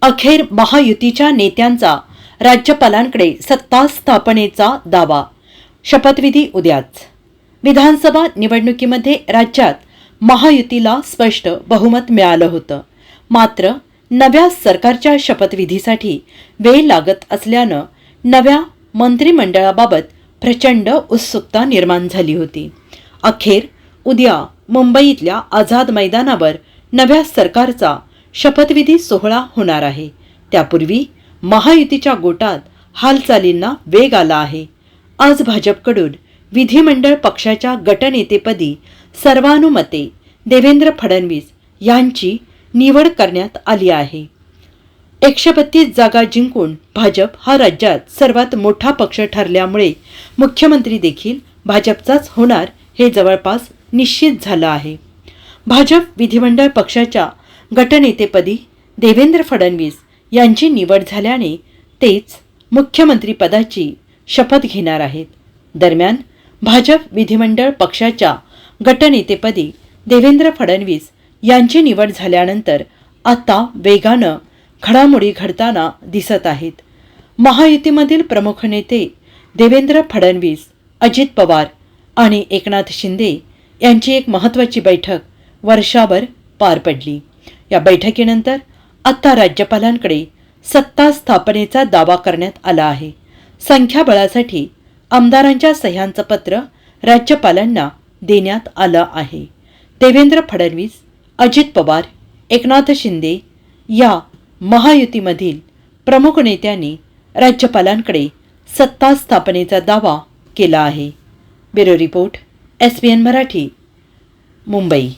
अखेर महायुतीच्या नेत्यांचा राज्यपालांकडे सत्ता स्थापनेचा दावा. शपथविधी उद्याच. विधानसभा निवडणुकीमध्ये राज्यात महायुतीला स्पष्ट बहुमत मिळालं होतं. मात्र नव्या सरकारच्या शपथविधीसाठी वेळ लागत असल्यानं नव्या मंत्रिमंडळाबाबत प्रचंड उत्सुकता निर्माण झाली होती. अखेर उद्या मुंबईतल्या आझाद मैदानावर नव्या सरकारचा शपथविधी सोहळा होणार आहे. त्यापूर्वी महायुतीच्या गोटात हालचालींना वेग आला आहे. आज भाजपकडून विधिमंडळ पक्षाच्या गटनेतेपदी सर्वानुमते देवेंद्र फडणवीस यांची निवड करण्यात आली आहे. 132 जागा जिंकून भाजप हा राज्यात सर्वात मोठा पक्ष ठरल्यामुळे मुख्यमंत्री देखील भाजपचाच होणार हे जवळपास निश्चित झालं आहे. भाजप विधिमंडळ पक्षाच्या गटनेतेपदी देवेंद्र फडणवीस यांची निवड झाल्याने तेच मुख्यमंत्रीपदाची शपथ घेणार आहेत. दरम्यान भाजप विधिमंडळ पक्षाच्या गटनेतेपदी देवेंद्र फडणवीस यांची निवड झाल्यानंतर आता वेगानं घडामोडी घडताना दिसत आहेत. महायुतीमधील प्रमुख नेते देवेंद्र फडणवीस, अजित पवार आणि एकनाथ शिंदे यांची एक महत्त्वाची बैठक वर्षाभर पार पडली. या बैठकीनंतर आता राज्यपालांकडे सत्ता स्थापनेचा दावा करण्यात आला आहे. संख्याबळासाठी आमदारांच्या सह्यांचं पत्र राज्यपालांना देण्यात आलं आहे. देवेंद्र फडणवीस, अजित पवार, एकनाथ शिंदे या महायुतीमधील प्रमुख नेत्यांनी राज्यपालांकडे सत्ता स्थापनेचा दावा केला आहे. Bureau report, SBN Marathi, Mumbai.